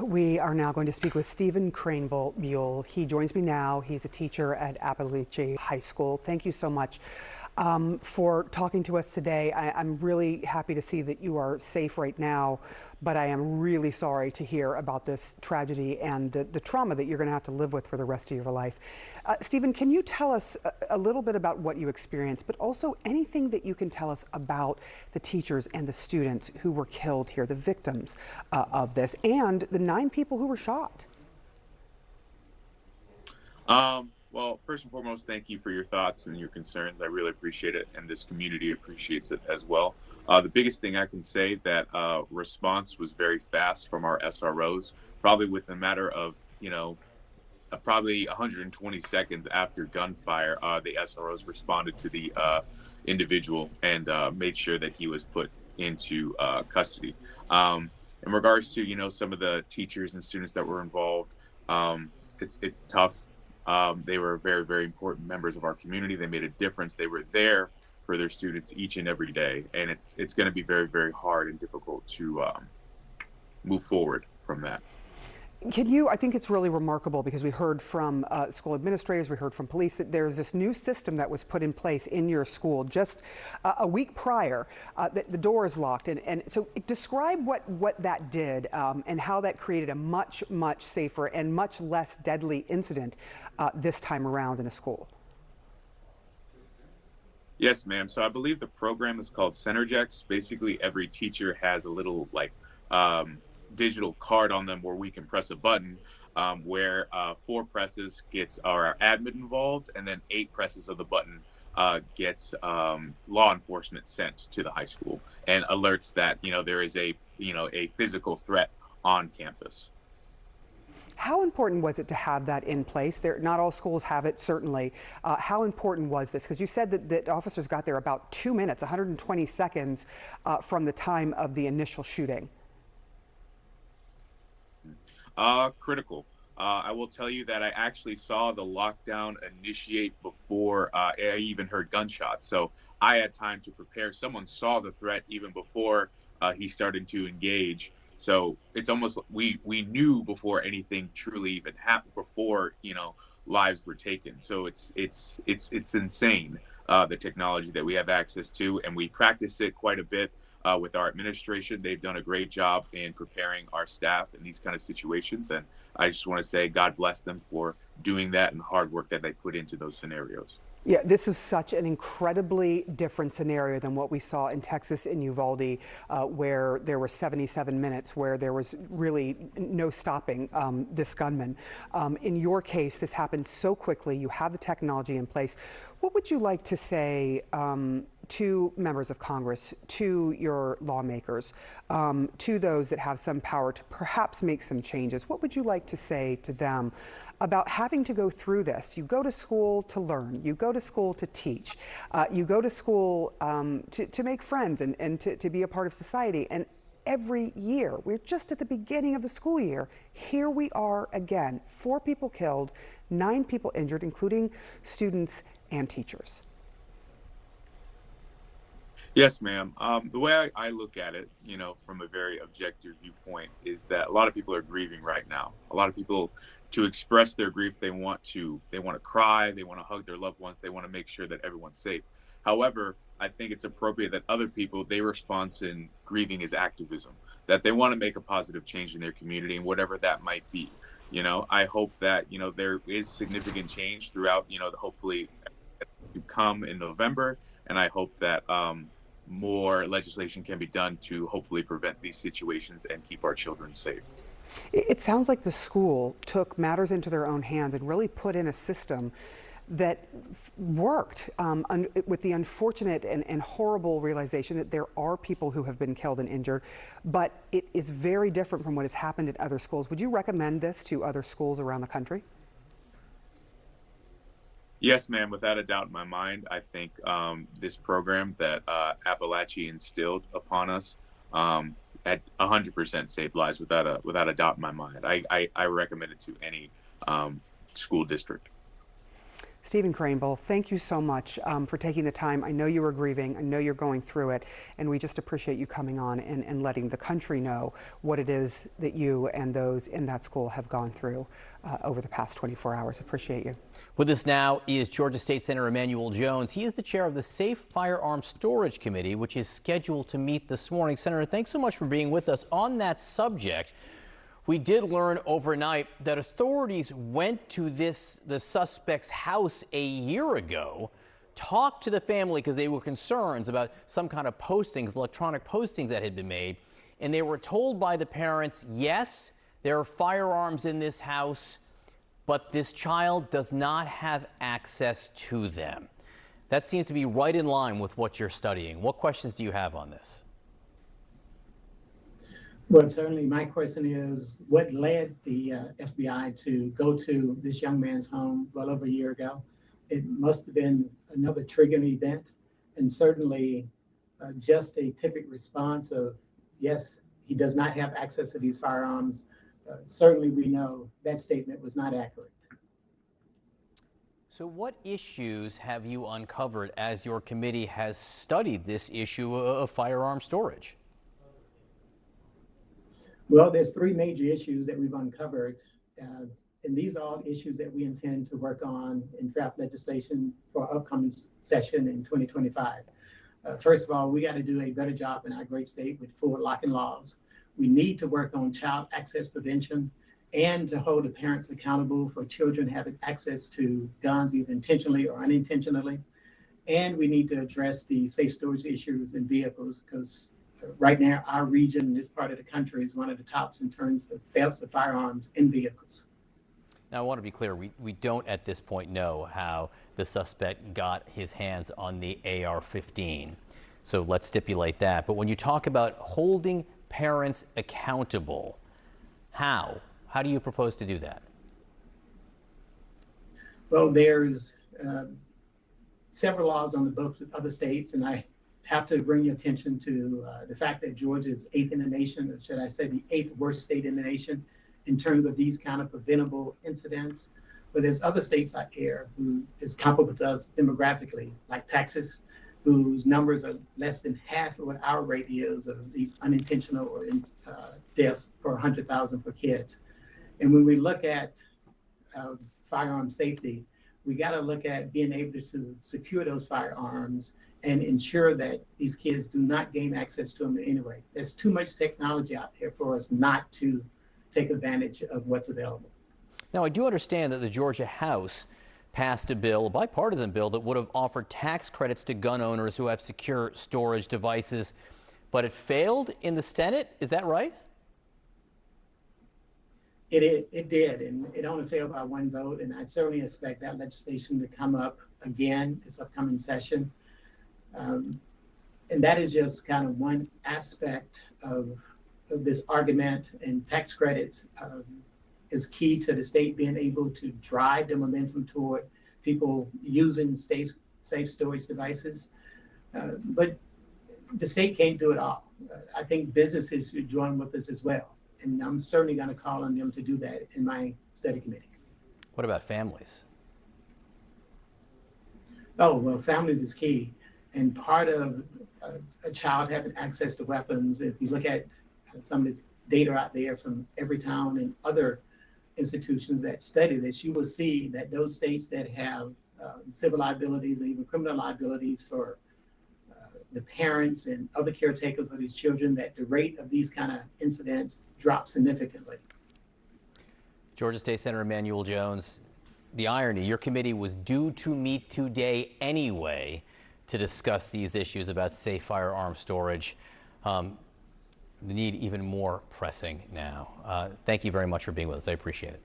We are now going to speak with Stephen Cranbull. He joins me now. He's a teacher at Apalachee High School. Thank you so much for talking to us today. I'm really happy to see that you are safe right now, but I am really sorry to hear about this tragedy and the trauma that you're going to have to live with for the rest of your life. Stephen, can you tell us a little bit about what you experienced, but also anything that you can tell us about the teachers and the students who were killed here, the victims of this, and the 9 people who were shot? Well, first and foremost, thank you for your thoughts and your concerns. I really appreciate it, and this community appreciates it as well. The biggest thing I can say that response was very fast from our SROs, probably within a matter of, probably 120 seconds after gunfire, the SROs responded to the individual and made sure that he was put into custody. In regards to, some of the teachers and students that were involved, it's tough. They were very, very important members of our community. They made a difference. They were there for their students each and every day. And it's going to be very, very hard and difficult to move forward from that. I think it's really remarkable because we heard from school administrators, we heard from police that there's this new system that was put in place in your school just a week prior. The door is locked. And so describe what that did and how that created a much, much safer and much less deadly incident this time around in a school. Yes, ma'am. So I believe the program is called Centegix. Basically, every teacher has a little digital card on them where we can press a button where 4 presses gets our admin involved, and then 8 presses of the button gets law enforcement sent to the high school and alerts that there is a physical threat on campus. How important was it to have that in place? Not all schools have it, certainly. How important was this? Because you said that officers got there about 2 minutes, 120 seconds from the time of the initial shooting. Critical. I will tell you that I actually saw the lockdown initiate before I even heard gunshots. So I had time to prepare. Someone saw the threat even before he started to engage. So it's almost we knew before anything truly even happened, before lives were taken. So it's insane, the technology that we have access to, and we practice it quite a bit. With our administration, they've done a great job in preparing our staff in these kind of situations. And I just want to say God bless them for doing that and the hard work that they put into those scenarios. Yeah, this is such an incredibly different scenario than what we saw in Texas in Uvalde, where there were 77 minutes, where there was really no stopping this gunman. In your case, this happened so quickly. You have the technology in place. What would you like to say to members of Congress, to your lawmakers, to those that have some power to perhaps make some changes? What would you like to say to them about having to go through this? You go to school to learn, you go to school to teach, you go to school to make friends and to be a part of society. And every year, we're just at the beginning of the school year, here we are again, 4 people killed, 9 people injured, including students and teachers. Yes, ma'am. The way I look at it, from a very objective viewpoint, is that a lot of people are grieving right now. A lot of people, to express their grief, they want to cry, they want to hug their loved ones, they want to make sure that everyone's safe. However, I think it's appropriate that other people, their response in grieving is activism, that they want to make a positive change in their community, and whatever that might be. I hope that, there is significant change throughout, hopefully to come in November. And I hope that more legislation can be done to hopefully prevent these situations and keep our children safe. It sounds like the school took matters into their own hands and really put in a system that worked, with the unfortunate and horrible realization that there are people who have been killed and injured, but it is very different from what has happened at other schools. Would you recommend this to other schools around the country? Yes, ma'am, without a doubt in my mind. I think this program that Apalachee instilled upon us at 100% saved lives without a doubt in my mind. I recommend it to any school district. Stephen Craneball, thank you so much for taking the time. I know you were grieving. I know you're going through it. And we just appreciate you coming on and letting the country know what it is that you and those in that school have gone through over the past 24 hours. Appreciate you. With us now is Georgia State Senator Emanuel Jones. He is the chair of the Safe Firearm Storage Committee, which is scheduled to meet this morning. Senator, thanks so much for being with us on that subject. We did learn overnight that authorities went to the suspect's house a year ago, talked to the family because they were concerned about some kind of postings, electronic postings that had been made, and they were told by the parents, yes, there are firearms in this house, but this child does not have access to them. That seems to be right in line with what you're studying. What questions do you have on this? Well, certainly my question is, what led the FBI to go to this young man's home well over a year ago? It must have been another triggering event, and certainly just a typical response of, yes, he does not have access to these firearms. Certainly we know that statement was not accurate. So what issues have you uncovered as your committee has studied this issue of firearm storage? Well, there's three major issues that we've uncovered, and these are all issues that we intend to work on in draft legislation for upcoming session in 2025. First of all, we got to do a better job in our great state with forward locking laws. We need to work on child access prevention and to hold the parents accountable for children having access to guns, either intentionally or unintentionally. And we need to address the safe storage issues in vehicles, because right now, our region in this part of the country is one of the tops in terms of thefts of firearms in vehicles. Now, I want to be clear, we don't at this point know how the suspect got his hands on the AR-15. So let's stipulate that. But when you talk about holding parents accountable, how do you propose to do that? Well, there's several laws on the books with other states, and I have to bring your attention to the fact that Georgia is 8th in the nation, or should I say the 8th worst state in the nation in terms of these kind of preventable incidents. But there's other states out there who is comparable to us demographically, like Texas, whose numbers are less than half of what our rate is of these unintentional or deaths per 100,000 for kids. And when we look at firearm safety, we got to look at being able to secure those firearms and ensure that these kids do not gain access to them in any way. There's too much technology out there for us not to take advantage of what's available. Now, I do understand that the Georgia House passed a bill, a bipartisan bill, that would have offered tax credits to gun owners who have secure storage devices, but it failed in the Senate. Is that right? It did, and it only failed by one vote, and I'd certainly expect that legislation to come up again this upcoming session. And that is just kind of one aspect of this argument, and tax credits is key to the state being able to drive the momentum toward people using safe storage devices. But the state can't do it all. I think businesses should join with us as well. And I'm certainly going to call on them to do that in my study committee. What about families? Oh, well, families is key. And part of a child having access to weapons, if you look at some of this data out there from Everytown and other institutions that study this, you will see that those states that have civil liabilities and even criminal liabilities for the parents and other caretakers of these children, that the rate of these kind of incidents drops significantly. Georgia State Senator Emanuel Jones, the irony, your committee was due to meet today anyway to discuss these issues about safe firearm storage. The need even more pressing now. Thank you very much for being with us. I appreciate it.